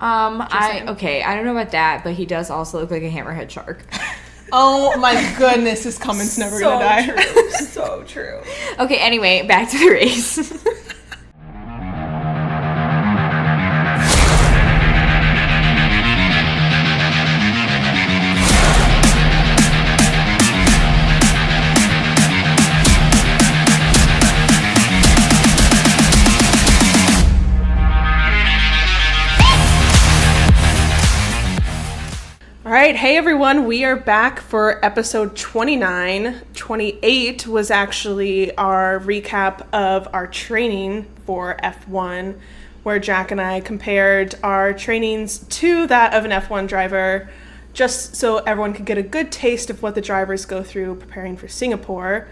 I don't know about that, but he does also look like a hammerhead shark. Oh my goodness, this comment's never gonna die. True. So true. Okay, anyway, back to the race. All right, hey everyone, we are back for episode 29. 28 was actually our recap of our training for F1, where Jack and I compared our trainings to that of an F1 driver, just so everyone could get a good taste of what the drivers go through preparing for Singapore.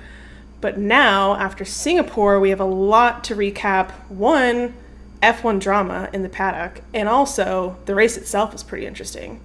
But now, after Singapore, we have a lot to recap. One, F1 drama in the paddock, and also the race itself was pretty interesting.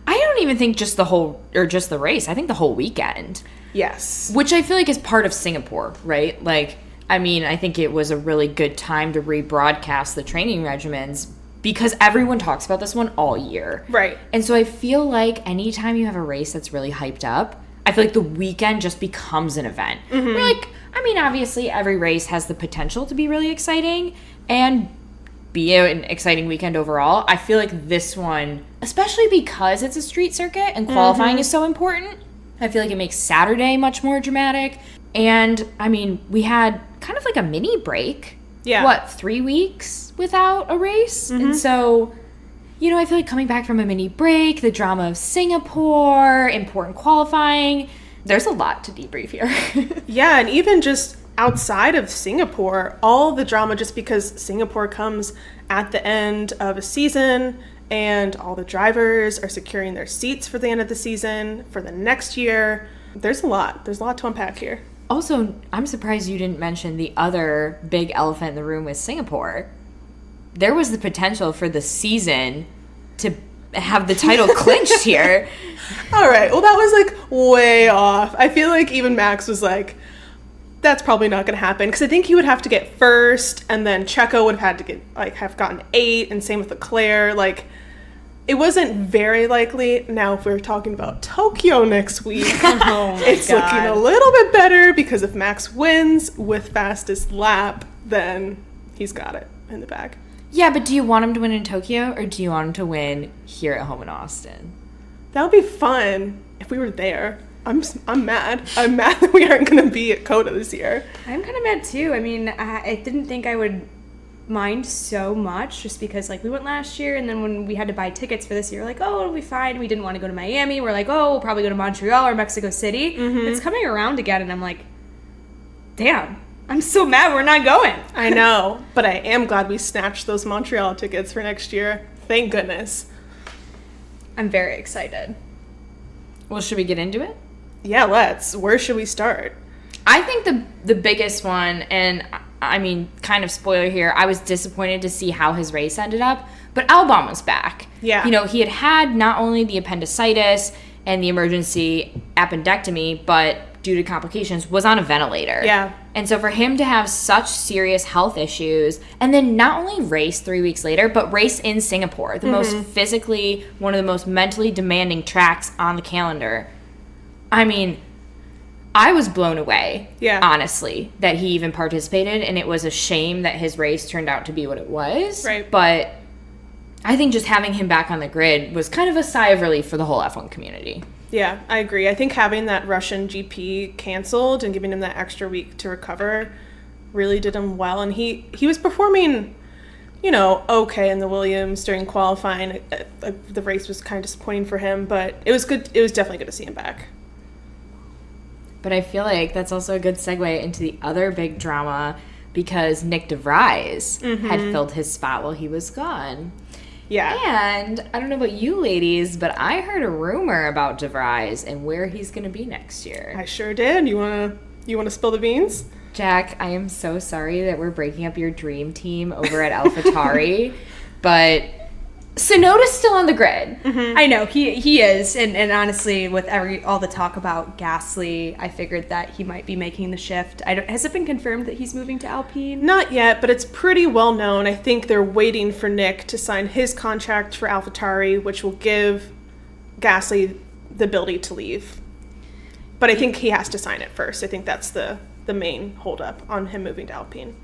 I don't even think just the race. I think the whole weekend. Yes. Which I feel like is part of Singapore, right? Like, I mean, I think it was a really good time to rebroadcast the training regimens because everyone talks about this one all year. Right. And so I feel like anytime you have a race that's really hyped up, I feel like the weekend just becomes an event. Mm-hmm. We're like, I mean, obviously every race has the potential to be really exciting and be an exciting weekend overall. I feel like this one, especially because it's a street circuit and qualifying is so important, I feel like it makes Saturday much more dramatic. And, I mean, we had kind of like a mini break. Yeah. 3 weeks without a race? Mm-hmm. And so, you know, I feel like coming back from a mini break, the drama of Singapore, important qualifying, there's a lot to debrief here. Yeah, and even just outside of Singapore, all the drama just because Singapore comes at the end of a season and all the drivers are securing their seats for the end of the season for the next year. There's a lot to unpack here. Also, I'm surprised you didn't mention the other big elephant in the room with Singapore. There was the potential for the season to have the title clinched here. All right, well, that was like way off. I feel like even Max was like, that's probably not going to happen because I think he would have to get first, and then Checo would have had to have gotten 8, and same with Leclerc. Like, it wasn't very likely. Now, if we're talking about Tokyo next week, it's looking a little bit better because if Max wins with fastest lap, then he's got it in the bag. Yeah, but do you want him to win in Tokyo or do you want him to win here at home in Austin? That would be fun if we were there. I'm mad. I'm mad that we aren't going to be at COTA this year. I'm kind of mad too. I mean, I didn't think I would mind so much just because, like, we went last year and then when we had to buy tickets for this year, like, oh, it'll be fine. We didn't want to go to Miami. We're like, oh, we'll probably go to Montreal or Mexico City. Mm-hmm. It's coming around again and I'm like, damn, I'm so mad we're not going. I know, but I am glad we snatched those Montreal tickets for next year. Thank goodness. I'm very excited. Well, should we get into it? Yeah, let's. Where should we start? I think the biggest one, and I mean, kind of spoiler here, I was disappointed to see how his race ended up, but Albon was back. Yeah. You know, he had not only the appendicitis and the emergency appendectomy, but due to complications, was on a ventilator. Yeah. And so for him to have such serious health issues, and then not only race 3 weeks later, but race in Singapore, the most physically, one of the most mentally demanding tracks on the calendar. I mean, I was blown away, honestly, that he even participated, and it was a shame that his race turned out to be what it was. Right. But I think just having him back on the grid was kind of a sigh of relief for the whole F1 community. Yeah, I agree. I think having that Russian GP canceled and giving him that extra week to recover really did him well, and he was performing, you know, okay in the Williams during qualifying. The race was kind of disappointing for him, but it was good. It was definitely good to see him back. But I feel like that's also a good segue into the other big drama because Nick DeVries had filled his spot while he was gone. Yeah. And I don't know about you ladies, but I heard a rumor about DeVries and where he's going to be next year. I sure did. You want to spill the beans? Jack, I am so sorry that we're breaking up your dream team over at AlphaTauri, but Sonoda's still on the grid. I know he is, and honestly, with all the talk about Gasly, I figured that he might be making the shift. Has it been confirmed that he's moving to Alpine? Not yet, but it's pretty well known. I think they're waiting for Nick to sign his contract for AlphaTauri, which will give Gasly the ability to leave. But I think he has to sign it first. I think that's the main holdup on him moving to Alpine.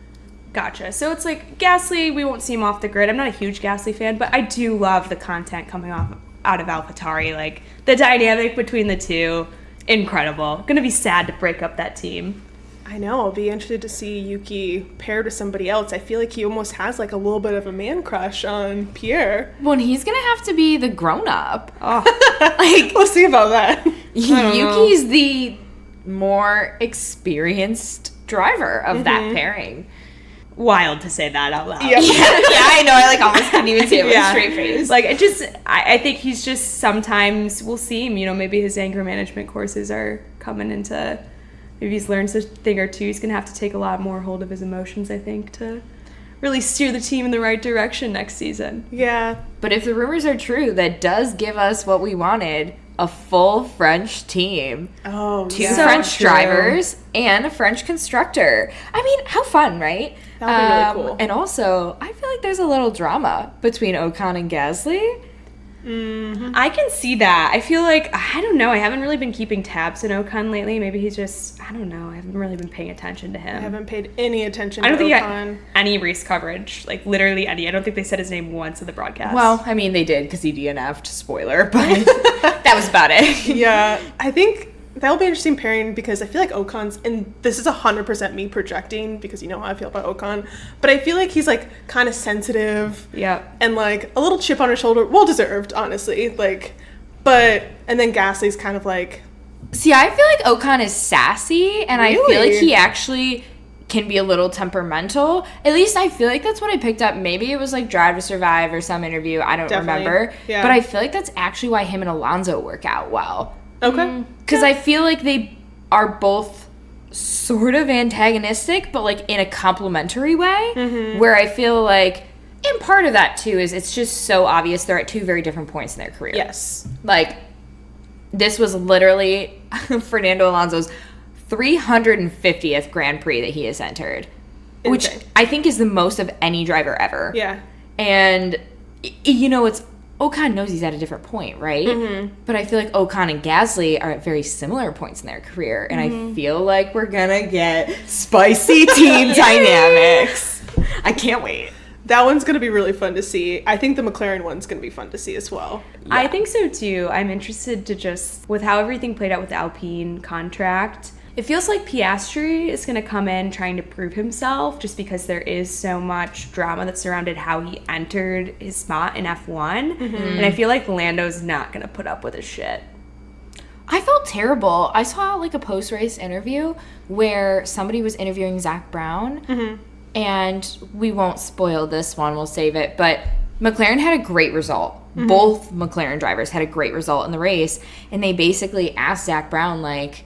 Gotcha. So it's like Gasly, we won't see him off the grid. I'm not a huge Gasly fan, but I do love the content coming out of AlphaTauri. Like, the dynamic between the two, incredible. Gonna be sad to break up that team. I know. I'll be interested to see Yuki paired with somebody else. I feel like he almost has like a little bit of a man crush on Pierre. Well, and he's gonna have to be the grown-up. Oh. Like, We'll see about that. Yuki's the more experienced driver of that pairing. Wild to say that out loud. Yeah. Yeah, I know. I almost couldn't even say it with a straight face. Like, I think he's just, sometimes we'll see him, maybe his anger management courses are coming into, maybe he's learned a thing or two. He's going to have to take a lot more hold of his emotions, I think, to really steer the team in the right direction next season. Yeah. But if the rumors are true, that does give us what we wanted. A full French team. Oh, Two yeah. French true. drivers and a French constructor. I mean, how fun, right? That would be really cool. And also, I feel like there's a little drama between Ocon and Gasly. I can see that. I feel like, I don't know, I haven't really been keeping tabs on Ocon lately. Maybe he's just, I don't know, I haven't really been paying attention to him. I haven't paid any attention I don't to think Ocon. he got any race coverage, like literally any. I don't think they said his name once in the broadcast. Well, I mean, they did because he DNF'd, spoiler, but that was about it. Yeah. I think that'll be an interesting pairing because I feel like Ocon's, and this is 100% me projecting because you know how I feel about Ocon, but I feel like he's like kind of sensitive. Yeah. And like a little chip on his shoulder, well deserved, honestly. Like, and then Gasly's kind of like. See, I feel like Ocon is sassy, and I feel like he actually can be a little temperamental. At least I feel like that's what I picked up. Maybe it was like Drive to Survive or some interview. I don't remember. Yeah. But I feel like that's actually why him and Alonso work out well. Okay. Because I feel like they are both sort of antagonistic, but like in a complimentary way, where I feel like, and part of that too is it's just so obvious they're at two very different points in their career. Yes. Like, this was literally Fernando Alonso's 350th Grand Prix that he has entered, which Insane. I think is the most of any driver ever. Yeah. And, it's Ocon knows he's at a different point, right? But I feel like Ocon and Gasly are at very similar points in their career, and I feel like we're gonna get spicy team dynamics. I can't wait. That one's going to be really fun to see. I think the McLaren one's going to be fun to see as well. Yeah. I think so too. I'm interested to just, with how everything played out with the Alpine contract, it feels like Piastri is going to come in trying to prove himself just because there is so much drama that surrounded how he entered his spot in F1. And I feel like Lando's not going to put up with his shit. I felt terrible. I saw like a post-race interview where somebody was interviewing Zach Brown, and we won't spoil this one, we'll save it, but McLaren had a great result. Both McLaren drivers had a great result in the race, and they basically asked Zach Brown, like,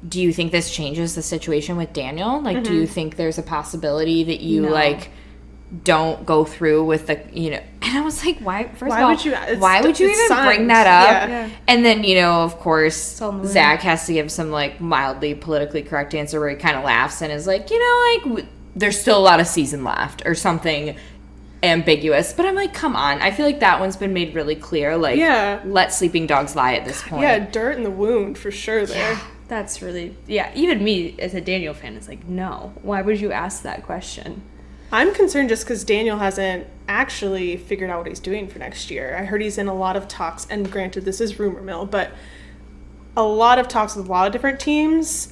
do you think this changes the situation with Daniel? Like, do you think there's a possibility that you, like, don't go through with the, and I was like, why would you even bring that up? Yeah. And then, of course, on the Zach has to give some, like, mildly politically correct answer where he kind of laughs and is like, there's still a lot of season left or something ambiguous. But I'm like, come on. I feel like that one's been made really clear. Like, let sleeping dogs lie at this point. Yeah, dirt in the wound for sure there. That's really, even me as a Daniel fan is like, no. Why would you ask that question? I'm concerned just because Daniel hasn't actually figured out what he's doing for next year. I heard he's in a lot of talks, and granted, this is rumor mill, but a lot of talks with a lot of different teams.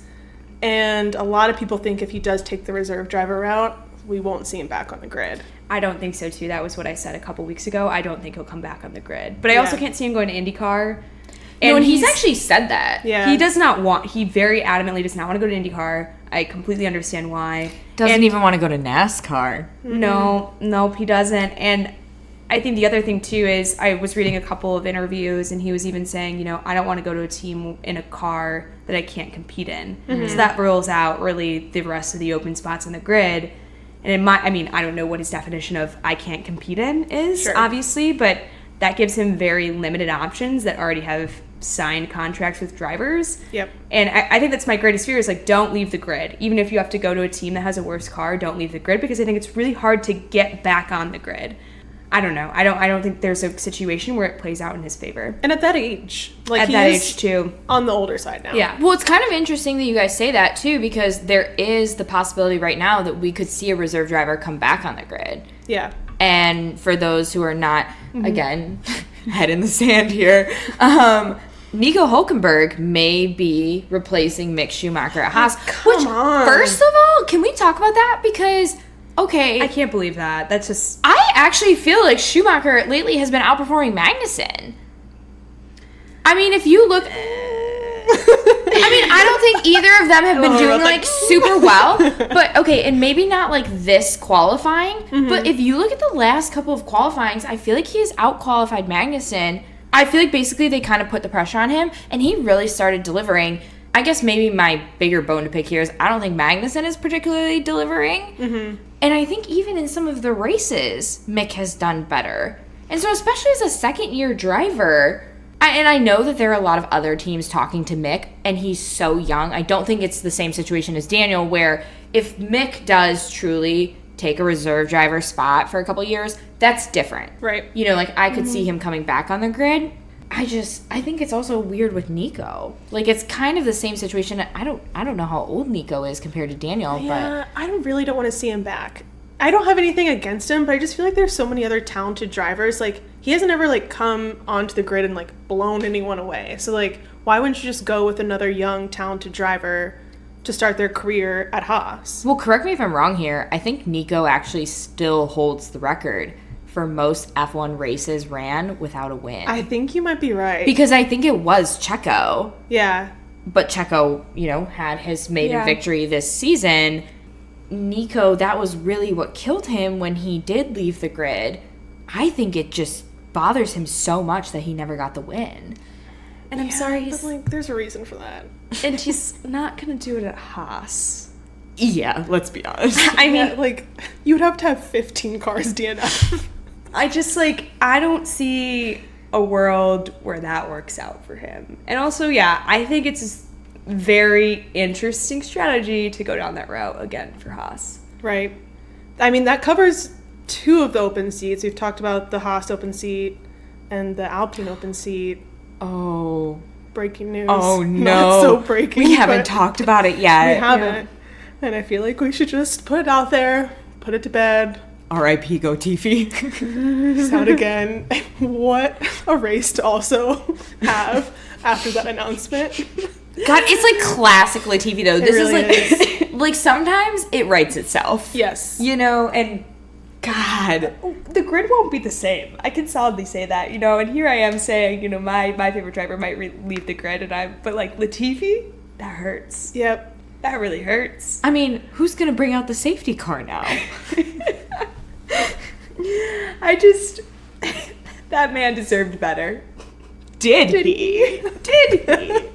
And a lot of people think if he does take the reserve driver route, we won't see him back on the grid. I don't think so, too. That was what I said a couple weeks ago. I don't think he'll come back on the grid. But I also can't see him going to IndyCar. And he's actually said that. Yeah. He very adamantly does not want to go to IndyCar. I completely understand why. Doesn't even want to go to NASCAR. Nope, he doesn't. And I think the other thing, too, is I was reading a couple of interviews, and he was even saying, I don't want to go to a team in a car that I can't compete in. So that rules out, really, the rest of the open spots on the grid. And I don't know what his definition of I can't compete in is, Sure. obviously, but that gives him very limited options that already have signed contracts with drivers. Yep. And I think that's my greatest fear is, like, don't leave the grid. Even if you have to go to a team that has a worse car, don't leave the grid, because I think it's really hard to get back on the grid. I don't know. I don't think there's a situation where it plays out in his favor. And at that age, like, At he that is age, too. on the older side now. Yeah. Well, it's kind of interesting that you guys say that, too, because there is the possibility right now that we could see a reserve driver come back on the grid. Yeah. And for those who are not, again, head in the sand here, Nico Hülkenberg may be replacing Mick Schumacher at Haas. Come on. First of all, can we talk about that? Because, okay, I can't believe that. That's just... I actually feel like Schumacher lately has been outperforming Magnussen. I mean, if you look... I mean, I don't think either of them have been doing, like, super well. But, okay, and maybe not, like, this qualifying. But if you look at the last couple of qualifyings, I feel like he has out-qualified Magnussen. I feel like basically they kind of put the pressure on him, and he really started delivering. I guess maybe my bigger bone to pick here is I don't think Magnussen is particularly delivering. And I think even in some of the races, Mick has done better. And so especially as a second-year driver... And I know that there are a lot of other teams talking to Mick, and he's so young. I don't think it's the same situation as Daniel, where if Mick does truly take a reserve driver spot for a couple years, that's different. Right. You know, like, I could see him coming back on the grid. I think it's also weird with Nico. Like, it's kind of the same situation. I don't know how old Nico is compared to Daniel, Yeah, I really don't want to see him back. I don't have anything against him, but I just feel like there's so many other talented drivers. Like, he hasn't ever, like, come onto the grid and, like, blown anyone away. So, like, why wouldn't you just go with another young, talented driver to start their career at Haas? Well, correct me if I'm wrong here. I think Nico actually still holds the record for most F1 races ran without a win. I think you might be right. Because I think it was Checo. Yeah. But Checo, you know, had his maiden victory this season. Nico, that was really what killed him when he did leave the grid. I think it just bothers him so much that he never got the win. And I'm sorry, but, like, there's a reason for that. and he's not going to do it at Haas. Yeah, let's be honest. I mean, like, you would have to have 15 cars DNF. I just, like, I don't see a world where that works out for him. And also, yeah, I think it's a very interesting strategy to go down that route again for Haas. Right. I mean, that covers 2 of the open seats. We've talked about the Haas open seat and the Alpine open seat. Oh. Breaking news. Oh, no. Not so breaking. We haven't talked about it yet. We haven't. Yeah. And I feel like we should just put it out there, put it to bed. R.I.P. Go Tiffy. It's out again. What a race to also have after that announcement. God, it's like classic Latifi though. This really is like like sometimes it writes itself. Yes. You know, and God, The grid won't be the same. I can solidly say that, you know, and here I am saying, you know, my favorite driver might leave the grid, but like Latifi, that hurts. Yep. That really hurts. I mean, who's gonna bring out the safety car now? That man deserved better. Did he? Did he?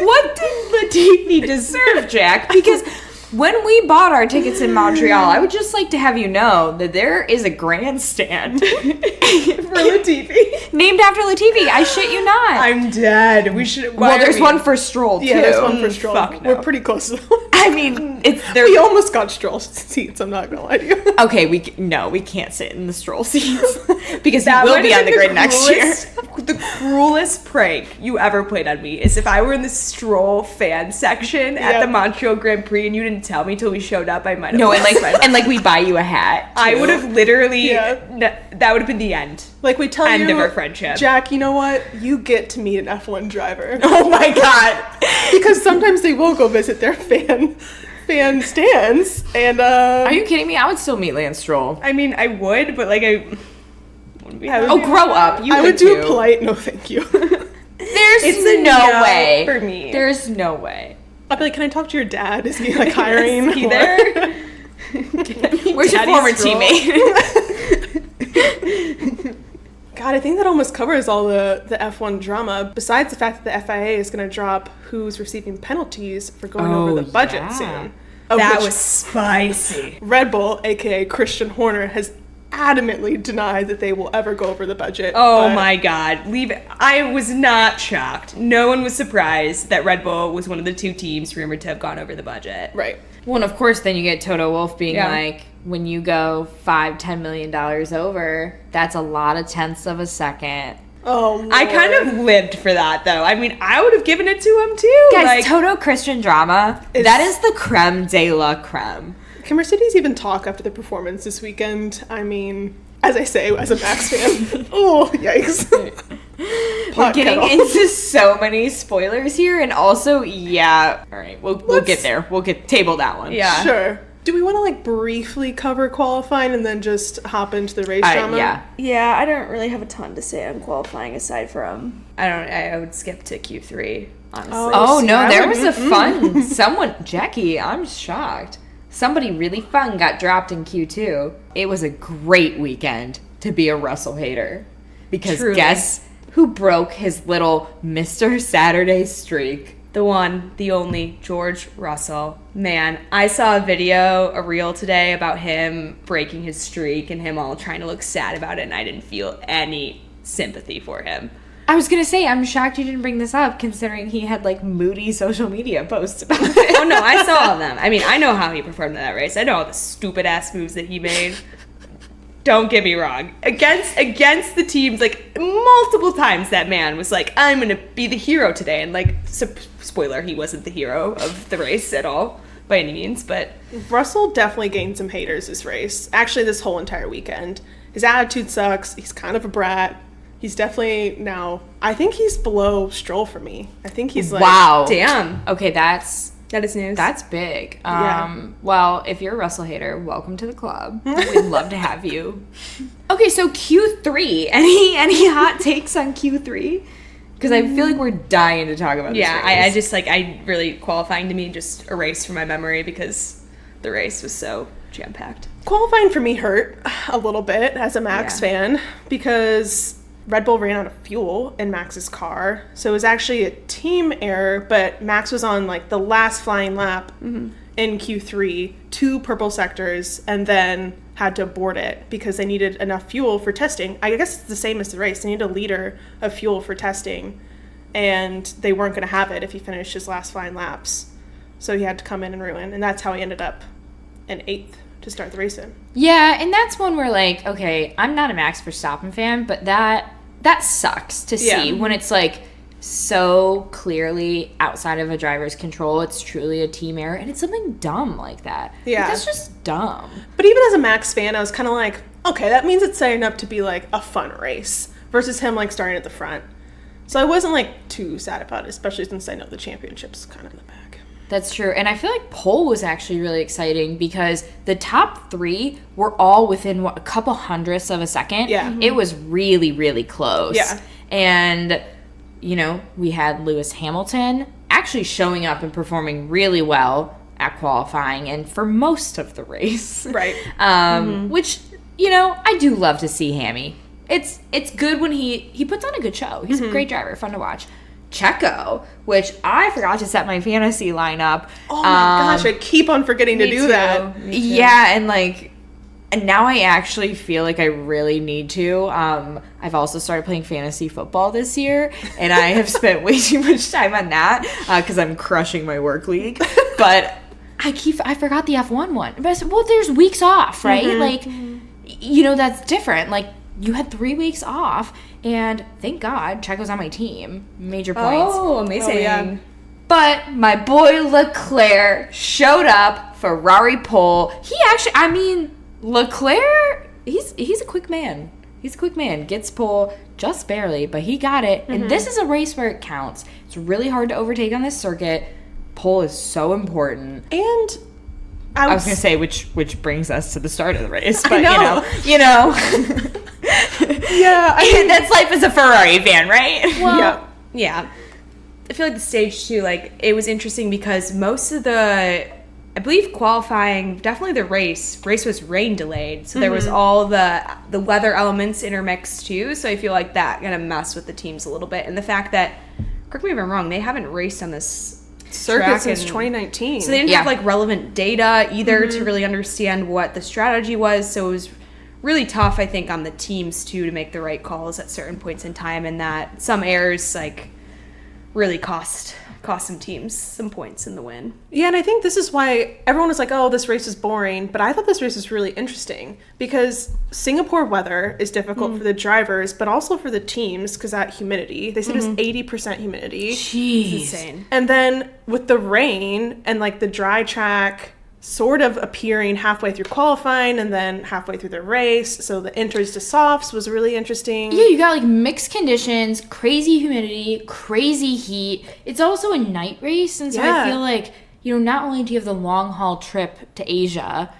What did Latifi deserve, Jack? Because when we bought our tickets in Montreal, I would just like to have you know that there is a grandstand For Latifi. named after Latifi. I shit you not. I'm dead. We should. Well, there's one for Stroll too. Yeah, there's one for Stroll. Fuck no. We're pretty close to the I mean, it's there. We almost got Stroll seats, I'm not gonna lie to you. Okay, we can't sit in the Stroll seats because he will be on the grid next year. The cruelest prank you ever played on me is if I were in the Stroll fan section at the Montreal Grand Prix and you didn't tell me till we showed up, I might have. No, and like we buy you a hat. I too. would have literally. That would have been the end. Like we tell End you, of our friendship. Jack, you know what? You get to meet an F1 driver. Oh my god. Because sometimes they will go visit their fan stands and Are you kidding me? I would still meet Lance Stroll. I mean, I would, but like I wouldn't be. Oh, grow up. You I would could do too. a polite no thank you. There's It's a no no way for me. There's no way. I'd be like, can I talk to your dad? Is he like hiring? Is he Or- there? Where's your Daddy former Stroll? teammate? God, I think that almost covers all the F1 drama, besides the fact that the FIA is going to drop who's receiving penalties for going over the budget soon. That was spicy. Red Bull, aka Christian Horner, has adamantly denied that they will ever go over the budget. Oh my God. Leave it. I was not shocked. No one was surprised that Red Bull was one of the two teams rumored to have gone over the budget. Right. Well, and of course, then you get Toto Wolff being Yeah. like, when you go $5-10 million over, that's a lot of tenths of a second. Oh, Lord. I kind of lived for that, though. I mean, I would have given it to him, too. Guys, Like, Toto Christian drama, that is the creme de la creme. Can Mercedes even talk after the performance this weekend? I mean, as I say, as a Max fan, oh, yikes. We're getting into so many spoilers here, and also, yeah, all right, we'll get there. We'll table that one. Yeah. Sure. Do we want to, like, briefly cover qualifying and then just hop into the race drama? Yeah. Yeah, I don't really have a ton to say on qualifying aside from, I would skip to Q3, honestly. Oh, see, no, I there would- was a fun, Jackie, I'm shocked. Somebody really fun got dropped in Q2. It was a great weekend to be a Russell hater. Because Truly. guess who broke his little Mr. Saturday streak? The one, the only, George Russell. Man, I saw a reel today about him breaking his streak and him all trying to look sad about it, and I didn't feel any sympathy for him. I was going to say, I'm shocked you didn't bring this up, considering he had, like, moody social media posts about it. Oh no, I saw all of them. I mean, I know how he performed in that race. I know all the stupid ass moves that he made. Don't get me wrong. Against the teams, like, multiple times that man was like, I'm gonna be the hero today. And, like, spoiler, he wasn't the hero of the race at all, by any means, but... Russell definitely gained some haters this race. Actually, this whole entire weekend. His attitude sucks. He's kind of a brat. He's definitely now... I think he's below Stroll for me. I think he's like... Wow. Damn. Okay, that is news. That's big. Yeah. Well, if you're a Russell hater, welcome to the club. We'd love to have you. Okay, so Q3. Any hot takes on Q3? Because I feel like we're dying to talk about this Yeah, race. I really, qualifying to me just erased from my memory because the race was so jam-packed. Qualifying for me hurt a little bit as a Max fan because Red Bull ran out of fuel in Max's car. So it was actually a team error, but Max was on like the last flying lap in Q3, 2 purple sectors, and then had to abort it because they needed enough fuel for testing. I guess it's the same as the race. They needed a liter of fuel for testing, and they weren't going to have it if he finished his last flying laps. So he had to come in and ruin, and that's how he ended up in 8th to start the race in. Yeah, and that's when we're like, okay, I'm not a Max Verstappen fan, but that sucks to see when it's like so clearly outside of a driver's control. It's truly a team error, and it's something dumb like that. Yeah. Like, that's just dumb. But even as a Max fan, I was kind of like, okay, that means it's setting up to be like a fun race versus him like starting at the front. So I wasn't like too sad about it, especially since I know the championship's kind of in the back. That's true. And I feel like pole was actually really exciting because the top 3 were all within a couple hundredths of a second. Yeah. It was really, really close. Yeah. And, you know, we had Lewis Hamilton actually showing up and performing really well at qualifying and for most of the race. Right. Which, you know, I do love to see Hammy. It's good when he puts on a good show. He's a great driver, fun to watch. Checo, which I forgot to set my fantasy lineup. Oh my gosh, I keep on forgetting to do that. Yeah, and now I actually feel like I really need to. I've also started playing fantasy football this year, and I have spent way too much time on that because I'm crushing my work league. But I forgot the F1 one. But I said, well, there's weeks off, right? Like, you know, that's different. Like, you had 3 weeks off, and thank God Checo's on my team. Major points. Oh, amazing. Oh, yeah. But my boy Leclerc showed up, Ferrari pole. He actually, I mean, Leclerc, he's a quick man. He's a quick man. Gets pole just barely, but he got it. And this is a race where it counts. It's really hard to overtake on this circuit. Pole is so important. And I was going to say, which brings us to the start of the race. But, know. you know. Yeah, That's life as a Ferrari fan, right? Well, yeah. I feel like the stage 2, like, it was interesting because most of the, I believe qualifying, definitely the race was rain delayed. So there was all the weather elements intermixed too. So I feel like that kind of messed with the teams a little bit. And the fact that, correct me if I'm wrong, they haven't raced on this circuit track since and- 2019. So they didn't Yeah. have like relevant data either to really understand what the strategy was. So it was really tough, I think, on the teams too to make the right calls at certain points in time, and that some errors like really cost some teams some points in the win. Yeah, and I think this is why everyone was like, oh, this race is boring. But I thought this race was really interesting because Singapore weather is difficult for the drivers, but also for the teams because that humidity. They said it was 80% humidity. Jeez. Insane. And then with the rain and like the dry track sort of appearing halfway through qualifying and then halfway through the race. So the inters to softs was really interesting. Yeah, you got like mixed conditions, crazy humidity, crazy heat. It's also a night race, and so Yeah. I feel like, you know, not only do you have the long haul trip to Asia,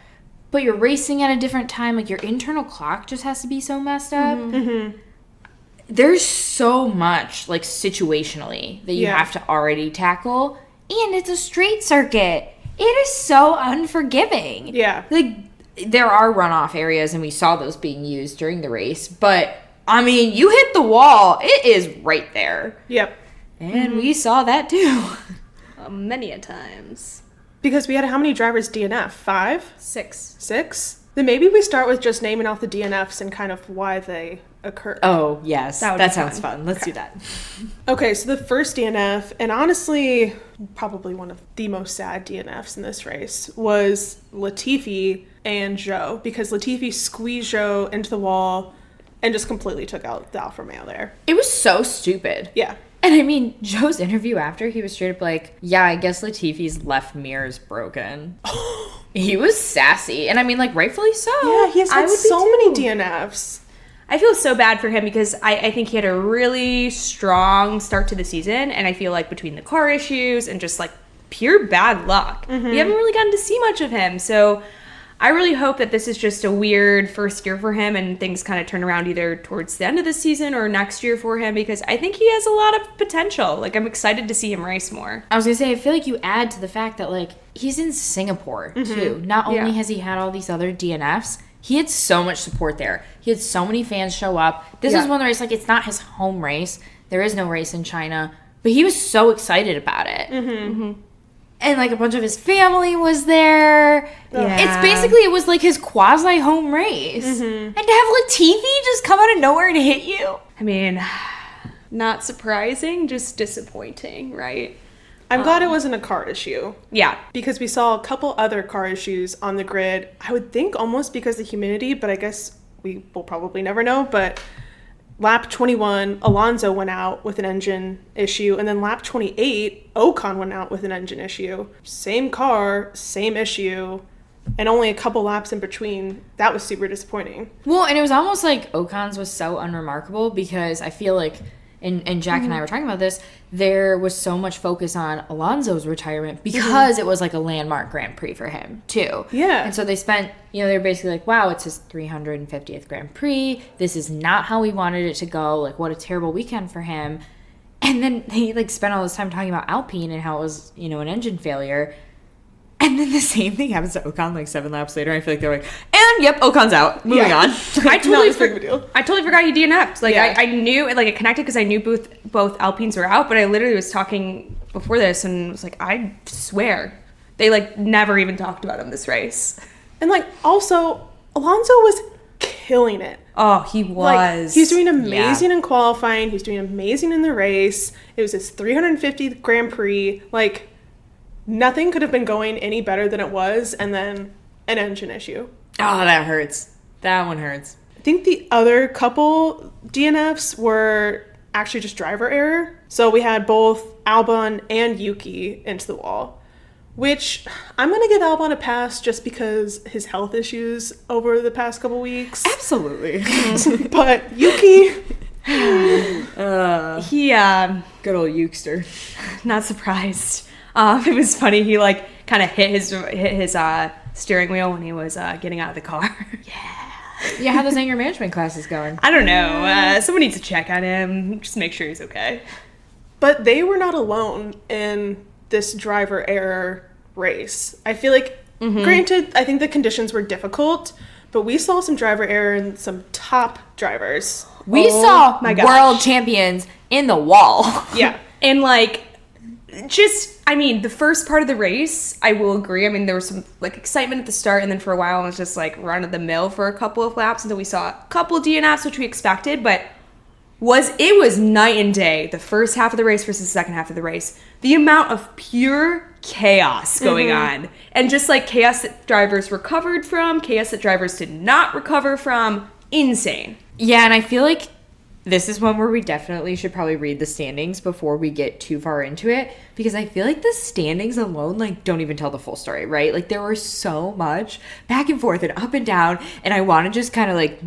but you're racing at a different time. Like your internal clock just has to be so messed up. There's so much like situationally that you Yeah. have to already tackle, and it's a straight circuit. It is so unforgiving. Yeah. Like, there are runoff areas, and we saw those being used during the race. But, I mean, you hit the wall. It is right there. Yep. And we saw that, too. Many a times. Because we had how many drivers DNF? 5? 6. 6? Then maybe we start with just naming off the DNFs and kind of why they occur. Oh, yes. That would That be sounds fun. fun. Let's do that. Okay, so the first DNF, and honestly, probably one of the most sad DNFs in this race, was Latifi and Zhou, because Latifi squeezed Zhou into the wall and just completely took out the Alfa Romeo there. It was so stupid. Yeah. And I mean, Joe's interview after, he was straight up like, yeah, I guess Latifi's left mirror is broken. He was sassy. And I mean, like, rightfully so. Yeah, he has I had would be so too. many DNFs. I feel so bad for him because I think he had a really strong start to the season, and I feel like between the car issues and just like pure bad luck, we haven't really gotten to see much of him. So I really hope that this is just a weird first year for him and things kind of turn around either towards the end of the season or next year for him, because I think he has a lot of potential. Like, I'm excited to see him race more. I was gonna say, I feel like you add to the fact that, like, he's in Singapore, too. Not only Yeah. has he had all these other DNFs, he had so much support there. He had so many fans show up. This Yeah. is one of the races, like, it's not his home race. There is no race in China. But he was so excited about it. And, like, a bunch of his family was there. Yeah. It's basically, it was like his quasi-home race. And to have Latifi just come out of nowhere and hit you. I mean, not surprising, just disappointing, right? I'm glad it wasn't a car issue. Yeah. Because we saw a couple other car issues on the grid. I would think almost because of humidity, but I guess we will probably never know. But lap 21, Alonso went out with an engine issue. And then lap 28, Ocon went out with an engine issue. Same car, same issue, and only a couple laps in between. That was super disappointing. Well, and it was almost like Ocon's was so unremarkable because I feel like, and Jack and I were talking about this, there was so much focus on Alonso's retirement because it was like a landmark Grand Prix for him, too. Yeah. And so they spent, you know, they were basically like, wow, it's his 350th Grand Prix. This is not how we wanted it to go. Like, what a terrible weekend for him. And then they, like, spent all this time talking about Alpine and how it was, you know, an engine failure. And then the same thing happens to Ocon like 7 laps later. I feel like they're like, and yep, Ocon's out. Moving on. I totally, as big of a deal. I totally forgot he DNF'd. Like, Yeah. I knew, like, it connected because I knew both Alpines were out, but I literally was talking before this and was like, I swear, they, like, never even talked about him this race. And, like, also, Alonso was killing it. Oh, he was. Like, he's doing amazing in qualifying. He's doing amazing in the race. It was his 350th Grand Prix. Like, nothing could have been going any better than it was. And then an engine issue. Oh, that hurts. That one hurts. I think the other couple DNFs were actually just driver error. So we had both Albon and Yuki into the wall, which I'm going to give Albon a pass just because his health issues over the past couple weeks. Absolutely. But Yuki, He, Good old Ukester. not surprised. It was funny. He, like, kind of hit his steering wheel when he was getting out of the car. Yeah, how those anger management classes going? I don't know. Someone needs to check on him. Just make sure he's okay. but they were not alone in this driver error race. I feel like, granted, I think the conditions were difficult, but we saw some driver error in some top drivers. We Oh saw my gosh. world champions in the wall. Yeah. And, like, the first part of the race, I will agree. I mean, there was some like excitement at the start, and then for a while it was just like run of the mill for a couple of laps until we saw a couple DNFs, which we expected, but it was night and day, the first half of the race versus the second half of the race. The amount of pure chaos going on, and just like chaos that drivers recovered from, chaos that drivers did not recover from, insane. Yeah, and I feel like this is one where we definitely should probably read the standings before we get too far into it, because I feel like the standings alone like don't even tell the full story, right? Like there was so much back and forth and up and down, and I want to just kind of like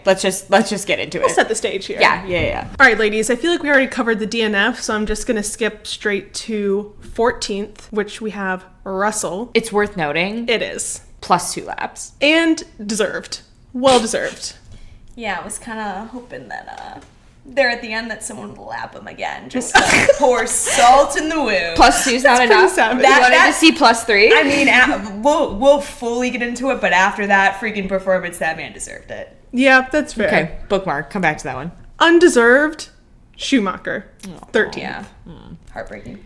let's just get into it. We'll set the stage here. Yeah. All right, ladies, I feel like we already covered the DNF, so I'm just going to skip straight to 14th, which we have Russell. It's worth noting. It is. Plus 2 laps. And deserved. Well deserved. Yeah, I was kind of hoping that there at the end that someone would lap him again, just to pour salt in the wound. Plus 2's not enough. Savage. You wanted to see plus 3? I mean, we'll fully get into it, but after that freaking performance, that man deserved it. Yeah, that's fair. Okay, bookmark. Come back to that one. Undeserved, Schumacher. 13th. Yeah. Heartbreaking.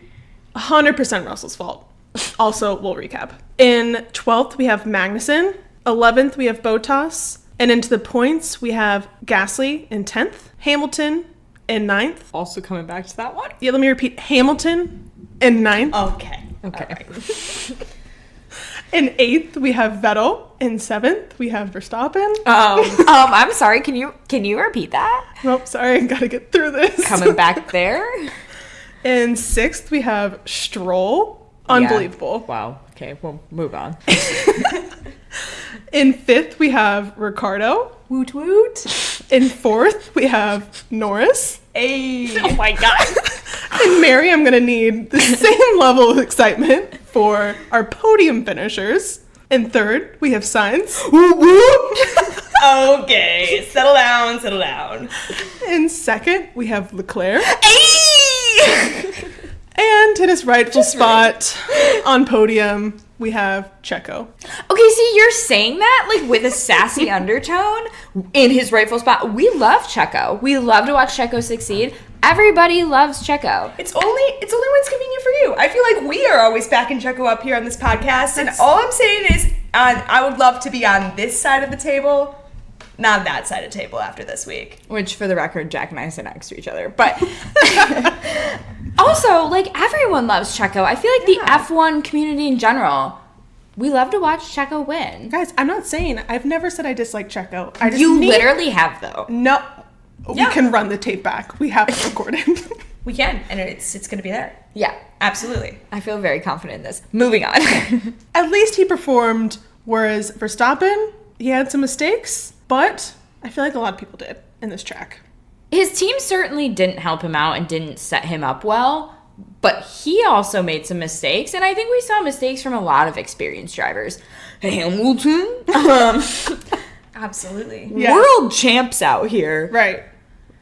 100% Russell's fault. Also, we'll recap. In 12th, we have Magnussen. 11th, we have Bottas. And into the points, we have Gasly in 10th, Hamilton in 9th. Also coming back to that one. Yeah, let me repeat. Hamilton in 9th. Okay. Right. In 8th, we have Vettel. In 7th, we have Verstappen. I'm sorry. Can you repeat that? Oh, sorry. I gotta get through this. Coming back there. In 6th, we have Stroll. Unbelievable. Yeah. Wow. Okay, we'll move on. In 5th, we have Ricardo. Woot woot. In 4th, we have Norris. Hey. Oh my God. And Mary, I'm going to need the same level of excitement for our podium finishers. In 3rd, we have Sainz. Okay, settle down. In 2nd, we have Leclerc. Hey! And in his rightful spot on podium, we have Checo. Okay, see, you're saying that like with a sassy undertone in his rightful spot. We love Checo. We love to watch Checo succeed. Everybody loves Checo. It's only when it's convenient for you. I feel like we are always backing Checo up here on this podcast, and all I'm saying is I would love to be on this side of the table, not that side of the table after this week. Which, for the record, Jack and I sit next to each other. But also, like, everyone loves Checo. I feel like the F1 community in general, we love to watch Checo win. Guys, I'm not saying, I've never said I dislike Checo. Literally have, though. No. We can run the tape back. We have it recorded. We can, and it's going to be there. Yeah. Absolutely. I feel very confident in this. Moving on. At least he performed, whereas Verstappen, he had some mistakes, but I feel like a lot of people did in this track. His team certainly didn't help him out and didn't set him up well, but he also made some mistakes, and I think we saw mistakes from a lot of experienced drivers. Hamilton, Absolutely. Yeah. world champs out here. Right.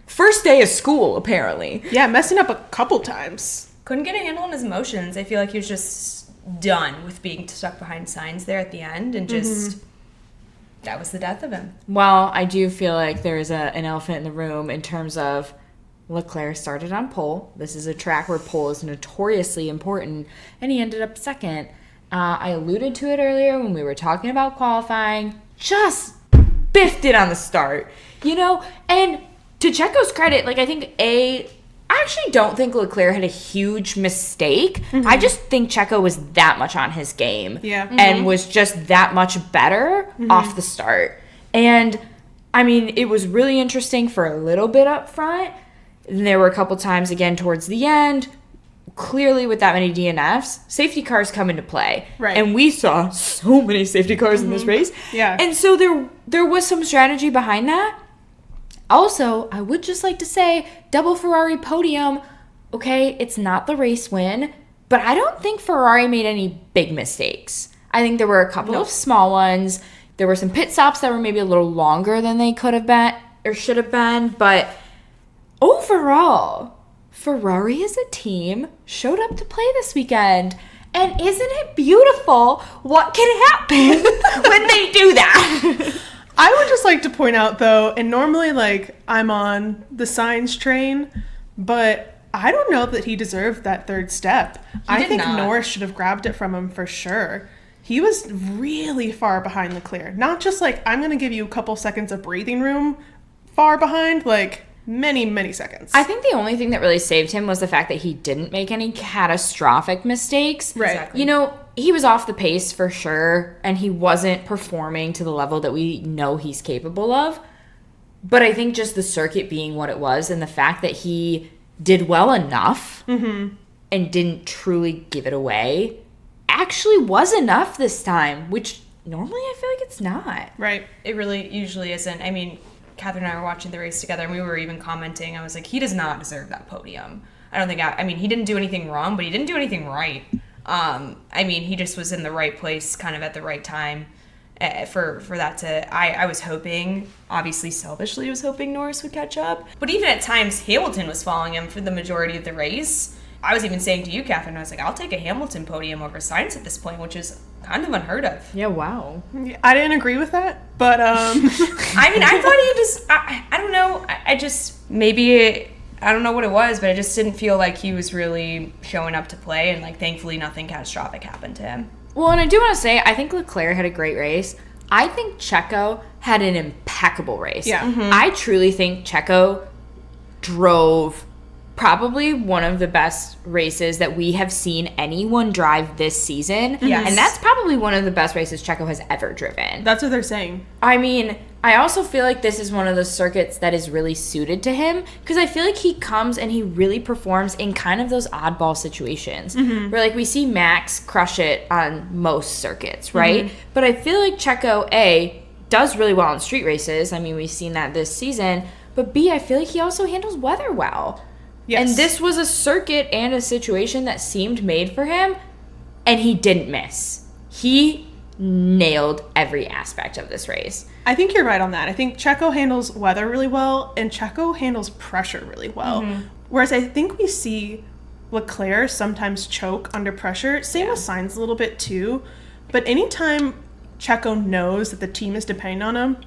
First day of school, apparently. Yeah, messing up a couple times. Couldn't get a handle on his emotions. I feel like he was just done with being stuck behind signs there at the end, and just that was the death of him. Well, I do feel like there's an elephant in the room in terms of Leclerc started on pole. This is a track where pole is notoriously important, and he ended up second. I alluded to it earlier when we were talking about qualifying. Just biffed it on the start, And to Checo's credit, like, I actually don't think Leclerc had a huge mistake. I just think Checo was that much on his game. Yeah. And was just that much better off the start. And, I mean, it was really interesting for a little bit up front. And there were a couple times, again, towards the end. Clearly, with that many DNFs, safety cars come into play. Right. And we saw so many safety cars in this race. Yeah. And so there was some strategy behind that. Also, I would just like to say, double Ferrari podium, okay, it's not the race win, but I don't think Ferrari made any big mistakes. I think there were a couple of small ones. There were some pit stops that were maybe a little longer than they could have been or should have been, but overall, Ferrari as a team showed up to play this weekend. And isn't it beautiful what can happen when they do that? I would just like to point out, though, and normally, like, I'm on the signs train, but I don't know that he deserved that third step. I think not. Norris should have grabbed it from him for sure. He was really far behind Leclerc. Not just like, I'm going to give you a couple seconds of breathing room far behind, like many, many seconds. I think the only thing that really saved him was the fact that he didn't make any catastrophic mistakes. Right. Exactly. You know, he was off the pace for sure, and he wasn't performing to the level that we know he's capable of. But I think just the circuit being what it was and the fact that he did well enough and didn't truly give it away actually was enough this time, which normally I feel like it's not. Right. It really usually isn't. I mean, Catherine and I were watching the race together, and we were even commenting. I was like, he does not deserve that podium. I don't think, I mean, he didn't do anything wrong, but he didn't do anything right. I mean, he just was in the right place kind of at the right time for that to, I was hoping, obviously selfishly was hoping Norris would catch up. But even at times, Hamilton was following him for the majority of the race. I was even saying to you, Catherine, I was like, I'll take a Hamilton podium over Sainz at this point, which is kind of unheard of. Yeah, wow. I didn't agree with that, but I mean, I thought he just, I don't know, I just, maybe, I don't know what it was, but I just didn't feel like he was really showing up to play, and like, thankfully nothing catastrophic happened to him. Well, and I do want to say, I think Leclerc had a great race. I think Checo had an impeccable race. Yeah. I truly think Checo drove probably one of the best races that we have seen anyone drive this season. Yes. And that's probably one of the best races Checo has ever driven. that's what they're saying. I mean, I also feel like this is one of those circuits that is really suited to him because I feel like he comes and he really performs in kind of those oddball situations where like we see Max crush it on most circuits, right? But I feel like Checo, A, does really well in street races. I mean, we've seen that this season. But B, I feel like he also handles weather well. Yes. And this was a circuit and a situation that seemed made for him, and he didn't miss. He nailed every aspect of this race. I think you're right on that. I think Checo handles weather really well, and Checo handles pressure really well. Whereas I think we see Leclerc sometimes choke under pressure. Same with Sainz a little bit too. But anytime Checo knows that the team is depending on him,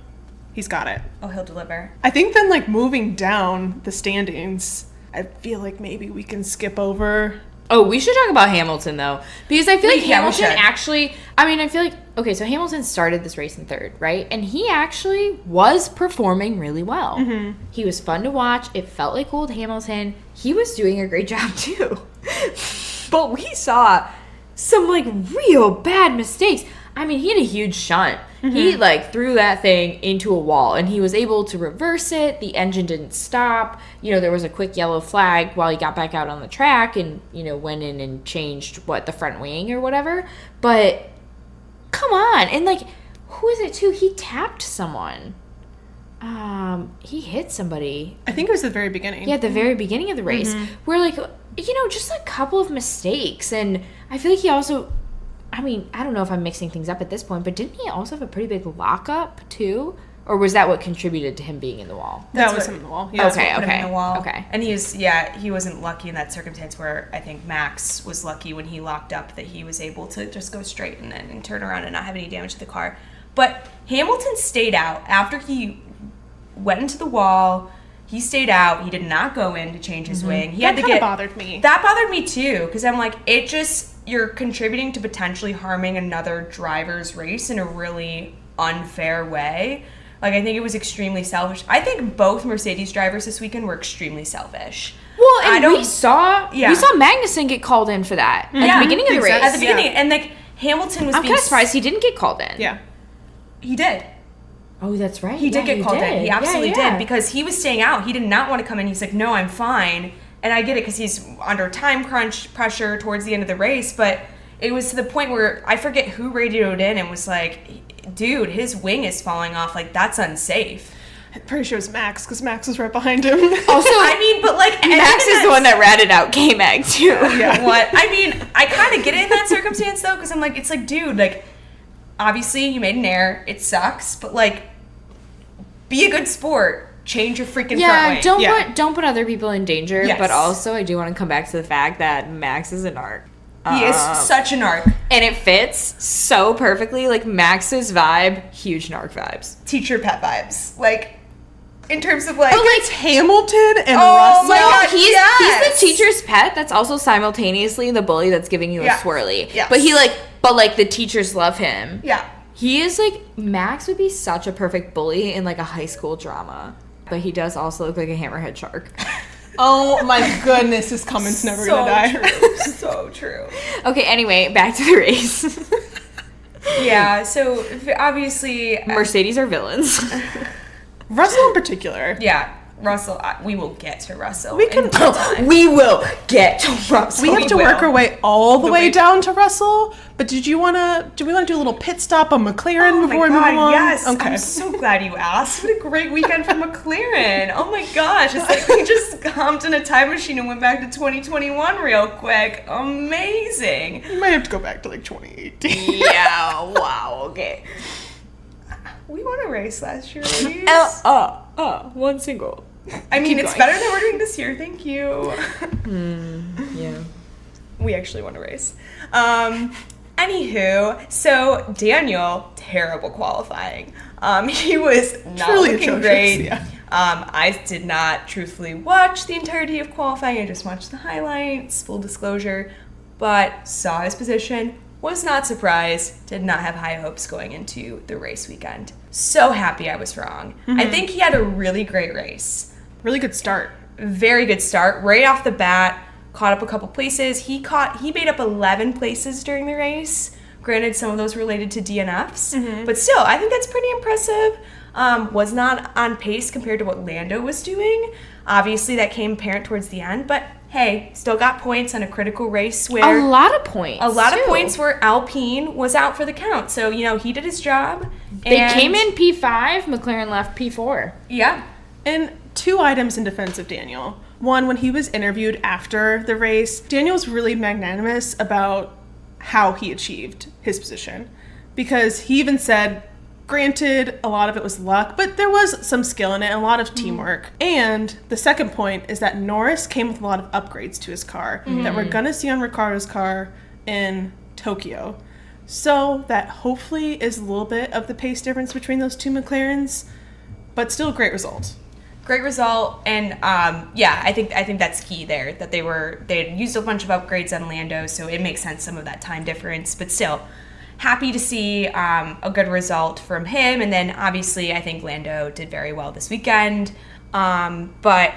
he's got it. Oh, he'll deliver. I think then, like, moving down the standings, I feel like maybe we can skip over. Oh, we should talk about Hamilton, though. Because I feel like Yeah, we Hamilton should. actually... I mean, I feel like... Okay, so Hamilton started this race in third, right? And he actually was performing really well. He was fun to watch. It felt like old Hamilton. He was doing a great job, too. But we saw some, like, real bad mistakes. I mean, he had a huge shunt. He, like, threw that thing into a wall, and he was able to reverse it. The engine didn't stop. You know, there was a quick yellow flag while he got back out on the track and, you know, went in and changed, the front wing or whatever. But, come on. And, like, who is it, too? He tapped someone. He hit somebody. I think it was the very beginning. Yeah, at the very beginning of the race. Where, like, you know, just a couple of mistakes. And I feel like he also... I mean, I don't know if I'm mixing things up at this point, but didn't he also have a pretty big lockup, too? Or was that what contributed to him being in the wall? That That's was what- him in the wall. Okay. Put him in the wall. Okay. And he wasn't lucky in that circumstance where I think Max was lucky when he locked up that he was able to just go straight and turn around and not have any damage to the car. But Hamilton stayed out after he went into the wall. He stayed out. He did not go in to change his wing. He That had to kinda get bothered me. That bothered me too, because I'm like, you're contributing to potentially harming another driver's race in a really unfair way. Like, I think it was extremely selfish. I think both Mercedes drivers this weekend were extremely selfish. Well, and we saw Magnussen get called in for that at the beginning of the race. At the beginning, and like Hamilton was I'm being kind of surprised he didn't get called in. Yeah. He did. Oh, that's right. He did get called in. He absolutely Yeah. did, because he was staying out. He did not want to come in. He's like, no, I'm fine. And I get it because he's under time crunch pressure towards the end of the race. But it was to the point where I forget who radioed in and was like, dude, his wing is falling off. Like, that's unsafe. I'm pretty sure it was Max, because Max was right behind him. Also, I mean, but like, Max is the one that ratted out K-Mag, too. Yeah. What? I mean, I kind of get it in that circumstance, though, because I'm like, it's like, dude, like, obviously you made an error. It sucks. But, like, be a good sport. Change your freaking front wing. Don't put other people in danger. Yes. But also, I do want to come back to the fact that Max is an arc. He is such a narc. And it fits so perfectly. Like, Max's vibe, huge narc vibes. Teacher pet vibes. Like, in terms of like, But, like, it's Hamilton and Oh Russell. my God, he's the teacher's pet that's also simultaneously the bully that's giving you a swirly. Yes. But like the teachers love him. Yeah. He is like, Max would be such a perfect bully in like a high school drama. But he does also look like a hammerhead shark. Oh my goodness, this comment's never gonna die. True. So true. Okay, anyway, back to the race. Yeah, so obviously... Mercedes are villains. Russell in particular. Yeah, Russell, we will get to Russell. We can- in due time. We will get to Russell. We have to will. work our way all the way way- down to Russell. But do we want to do a little pit stop on McLaren Oh before my we move God, along? yes. Okay. I'm so glad you asked. What a great weekend for McLaren. Oh my gosh. It's like we just hopped in a time machine and went back to 2021 real quick. Amazing. You might have to go back to like 2018. Yeah, wow, okay. We won a race last year, ladies. One single. I mean, keep it's going. better than we're doing this year. Thank you. Yeah. We actually won a race. Anywho, so Daniel, terrible qualifying. He was not Truly looking atrocious, great. yeah. I did not truthfully watch the entirety of qualifying. I just watched the highlights, full disclosure, but saw his position, was not surprised, did not have high hopes going into the race weekend. So happy I was wrong. I think he had a really great race. Really good start. Very good start right off the bat. Caught up a couple places. He made up 11 places during the race. Granted, some of those related to DNFs, but still, I think that's pretty impressive. Was not on pace compared to what Lando was doing. Obviously, that came apparent towards the end, but hey, still got points on a critical race where A lot of points. of points where Alpine was out for the count. So, he did his job. They and- came in P5, McLaren left P4. Yeah. And 2 items in defense of Daniel. One, when he was interviewed after the race, Daniel was really magnanimous about how he achieved his position. Because he even said, granted, a lot of it was luck, but there was some skill in it and a lot of teamwork. And the second point is that Norris came with a lot of upgrades to his car that we're going to see on Ricciardo's car in Tokyo. So that hopefully is a little bit of the pace difference between those 2 McLarens, but still a great result. Great result, and I think that's key there. That they had used a bunch of upgrades on Lando, so it makes sense some of that time difference. But still, happy to see a good result from him. And then obviously, I think Lando did very well this weekend. But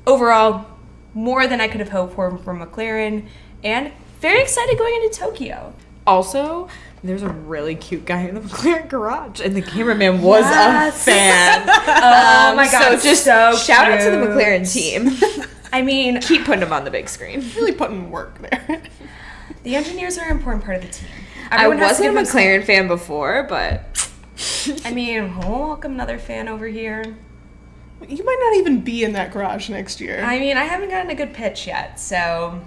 overall, more than I could have hoped for from McLaren, and very excited going into Tokyo. Also, there's a really cute guy in the McLaren garage, and the cameraman was a fan. Oh my God! So just so shout out to the cute. McLaren team. I mean, Keep putting him on the big screen. Really putting work there. the engineers are an important part of the team. I Everyone has to wasn't a give them- McLaren fan before, but I mean, we'll welcome another fan over here. You might not even be in that garage next year. I mean, I haven't gotten a good pitch yet, so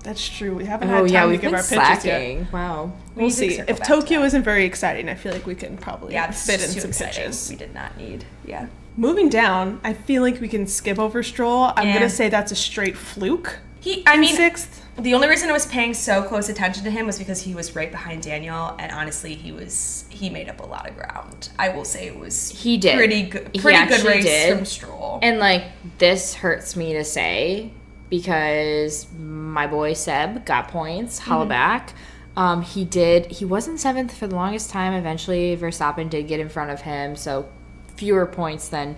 That's true. We haven't had time to we've give been our pitches yet. slacking. Wow. We'll need to see. circle If back to Tokyo that. isn't very exciting, I feel like we can probably this fit is in too some exciting. pitches. We did not need. Yeah. Moving down, I feel like we can skip over Stroll. I'm Yeah. going to say that's a straight fluke. I mean, 6th. the only reason I was paying so close attention to him was because he was right behind Daniel, and honestly, he made up a lot of ground. I will say it was He did. pretty good He good actually race did. from Stroll. And like, this hurts me to say because my boy Seb got points. Holla back. He wasn't 7th for the longest time. Eventually, Verstappen did get in front of him, so fewer points than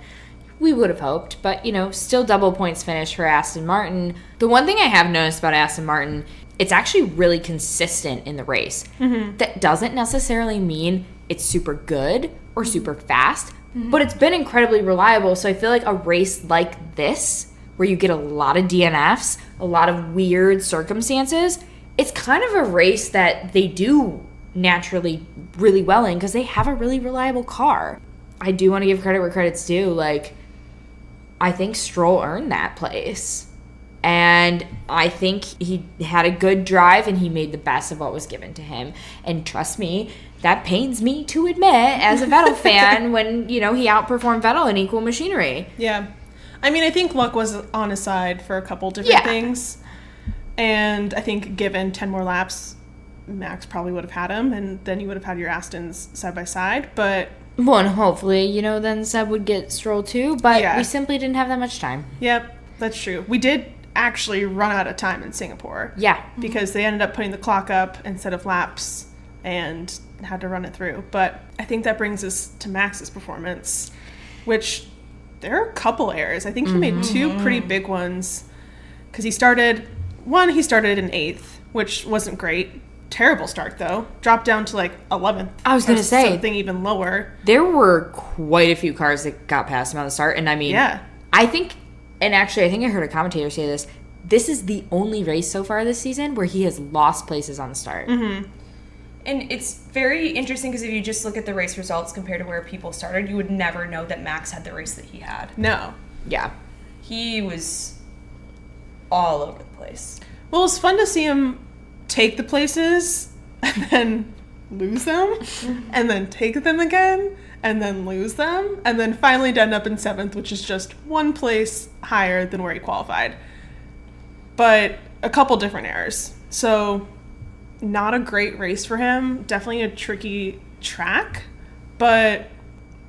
we would have hoped, but still double points finish for Aston Martin. The one thing I have noticed about Aston Martin, it's actually really consistent in the race. That doesn't necessarily mean it's super good or super fast, but it's been incredibly reliable. So I feel like a race like this, where you get a lot of DNFs, a lot of weird circumstances, it's kind of a race that they do naturally really well in because they have a really reliable car. I do want to give credit where credit's due. Like, I think Stroll earned that place. And I think he had a good drive and he made the best of what was given to him. And trust me, that pains me to admit as a Vettel fan when, he outperformed Vettel in equal machinery. Yeah. I mean, I think luck was on his side for a couple different things. And I think given 10 more laps, Max probably would have had him, and then you would have had your Astons side by side. But Well, and hopefully, you know, then Seb would get Stroll too, but Yeah. we simply didn't have that much time. Yep, that's true. We did actually run out of time in Singapore. Yeah. Because they ended up putting the clock up instead of laps and had to run it through. But I think that brings us to Max's performance, which there are a couple errors. I think he made two pretty big ones because he started in 8th, which wasn't great. Terrible start, though. Dropped down to, like, 11th. I was going to say. Something even lower. There were quite a few cars that got past him on the start, and I mean, I think I heard a commentator say this, this is the only race so far this season where he has lost places on the start. Mm-hmm. And it's very interesting because if you just look at the race results compared to where people started, you would never know that Max had the race that he had. No. Yeah. He was all over the place. Well, it's fun to see him take the places and then lose them and then take them again and then lose them and then finally to end up in 7th, which is just one place higher than where he qualified. But a couple different errors. So not a great race for him. Definitely a tricky track, but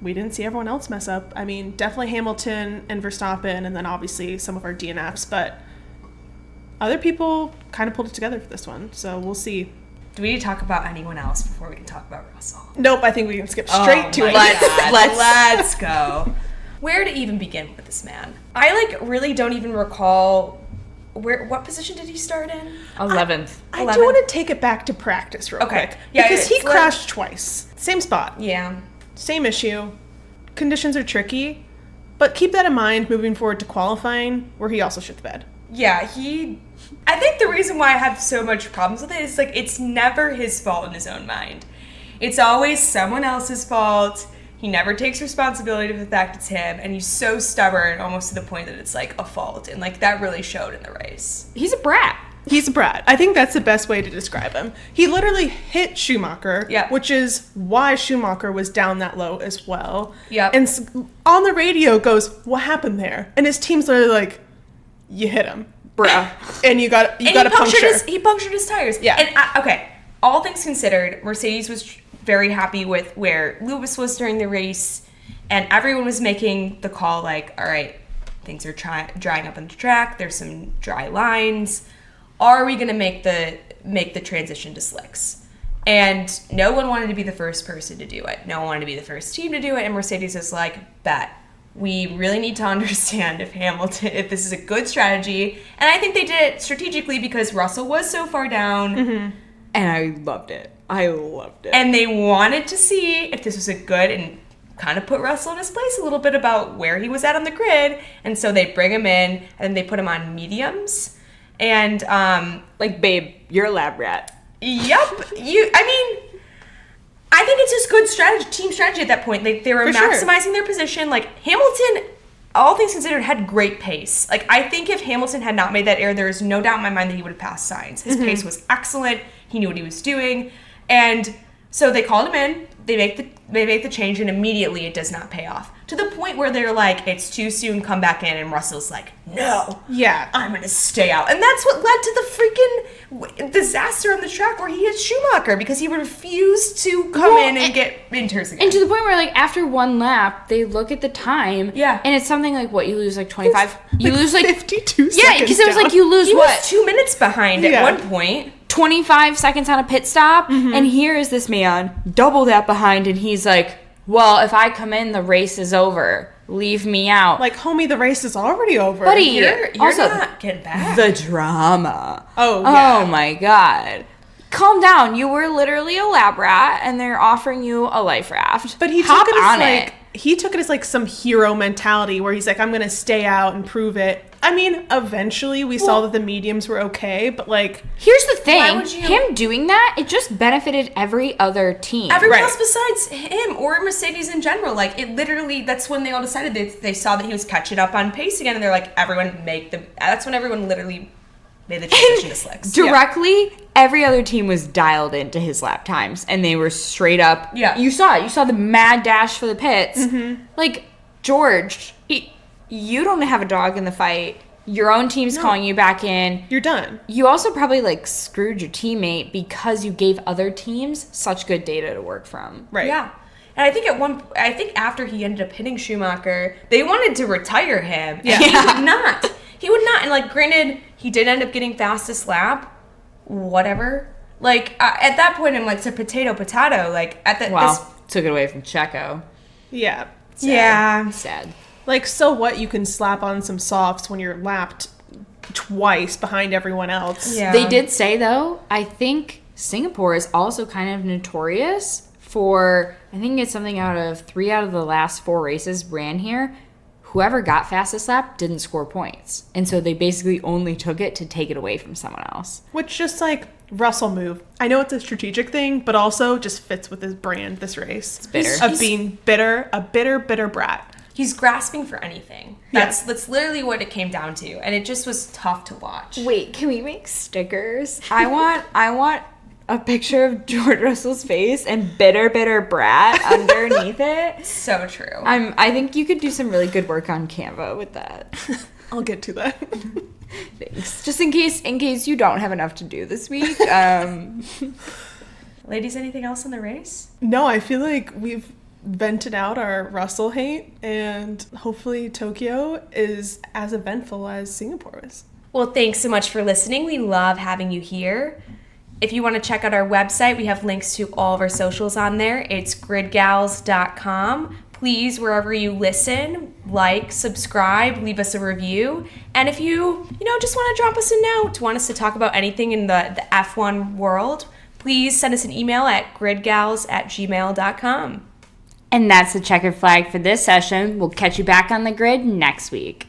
we didn't see everyone else mess up. I mean, definitely Hamilton and Verstappen and then obviously some of our DNFs, but other people kind of pulled it together for this one, so we'll see. Do we need to talk about anyone else before we can talk about Russell? Nope, I think we can skip straight to it. Let's go. Where to even begin with this man? I really don't even recall what position did he start in? 11th. I do want to take it back to practice real quick. Yeah, because he crashed twice. Same spot. Yeah. Same issue. Conditions are tricky, but keep that in mind moving forward to qualifying, where he also shit the bed. Yeah, I think the reason why I have so much problems with it is, it's never his fault in his own mind. It's always someone else's fault. He never takes responsibility for the fact it's him, and he's so stubborn, almost to the point that it's, a fault, and, that really showed in the race. He's a brat. He's a brat. I think that's the best way to describe him. He literally hit Schumacher, which is why Schumacher was down that low as well. Yep. And on the radio goes, "What happened there?" And his team's literally like, "You hit him, bruh, and you got a puncture." He punctured his tires. Yeah. And all things considered, Mercedes was very happy with where Lewis was during the race, and everyone was making the call all right, things are drying up on the track. There's some dry lines. Are we going to make the transition to slicks? And no one wanted to be the first person to do it. No one wanted to be the first team to do it. And Mercedes is bet. We really need to understand if this is a good strategy. And I think they did it strategically because Russell was so far down. Mm-hmm. And I loved it. And they wanted to see if this was a good and kind of put Russell in his place a little bit about where he was at on the grid. And so they bring him in and they put him on mediums. And, babe, you're a lab rat. Yep. I think it's just good team strategy at that point. They were maximizing their position. Hamilton, all things considered, had great pace. I think if Hamilton had not made that error, there is no doubt in my mind that he would have passed Sainz. His pace was excellent. He knew what he was doing. And so they called him in. They make the change, and immediately it does not pay off. To the point where they're it's too soon, come back in, and Russell's no. Yeah. I'm going to stay out. And that's what led to the freaking disaster on the track where he hit Schumacher because he refused to come in and get into his again. And to the point where, after one lap, they look at the time, and it's something you lose, 25? You lose, 52 seconds. Yeah, because it was you lose, he was 2 minutes behind at one point. 25 seconds on a pit stop, and here is this man, double that behind, and he's well, if I come in, the race is over. Leave me out. Homie, the race is already over. Buddy, you're also, not getting back. The drama. Oh, yeah. Oh, my God. Calm down. You were literally a lab rat, and they're offering you a life raft. But he took it as some hero mentality where he's I'm going to stay out and prove it. I mean, eventually we saw that the mediums were okay, but here's the thing. Him doing that, it just benefited every other team. Everyone else besides him or Mercedes in general. It literally, that's when they all decided they saw that he was catching up on pace again, and they're that's when everyone literally made the transition to slicks. Directly, every other team was dialed into his lap times, and they were straight up. Yeah. You saw it. You saw the mad dash for the pits. Mm-hmm. George, you don't have a dog in the fight. Your own team's calling you back in. You're done. You also probably screwed your teammate because you gave other teams such good data to work from. Right. Yeah. And I think after he ended up hitting Schumacher, they wanted to retire him. And Yeah. he would not. He would not. And, like, granted, he did end up getting fastest lap. Whatever. Like, at that point, I'm like, it's a potato. Like, Took it away from Checo. Yeah. Sad. Yeah. Sad. Like, so what? You can slap on some softs when you're lapped twice behind everyone else. Yeah. They did say, though, I think Singapore is also kind of notorious for, I think it's something out of 3 out of the last 4 races ran here. Whoever got fastest lap didn't score points. And so they basically only took it to take it away from someone else. Which just, like, Russell move. I know it's a strategic thing, but also just fits with his brand, this race. It's bitter. Of being bitter, a bitter brat. He's grasping for anything. That's literally what it came down to. And it just was tough to watch. Wait, can we make stickers? I want a picture of George Russell's face and bitter brat underneath it. So true. I think you could do some really good work on Canva with that. I'll get to that. Thanks. Just in case you don't have enough to do this week. Ladies, anything else on the race? No, I feel like we've vented out our Russell hate, and hopefully Tokyo is as eventful as Singapore was. Well, thanks so much for listening. We love having you here. If you want to check out our website, we have links to all of our socials on there. It's gridgals.com. Please, wherever you listen, like, subscribe, leave us a review. And if you just want to drop us a note, want us to talk about anything in the F1 world, please send us an email at gridgals@gmail.com. And that's the checkered flag for this session. We'll catch you back on the grid next week.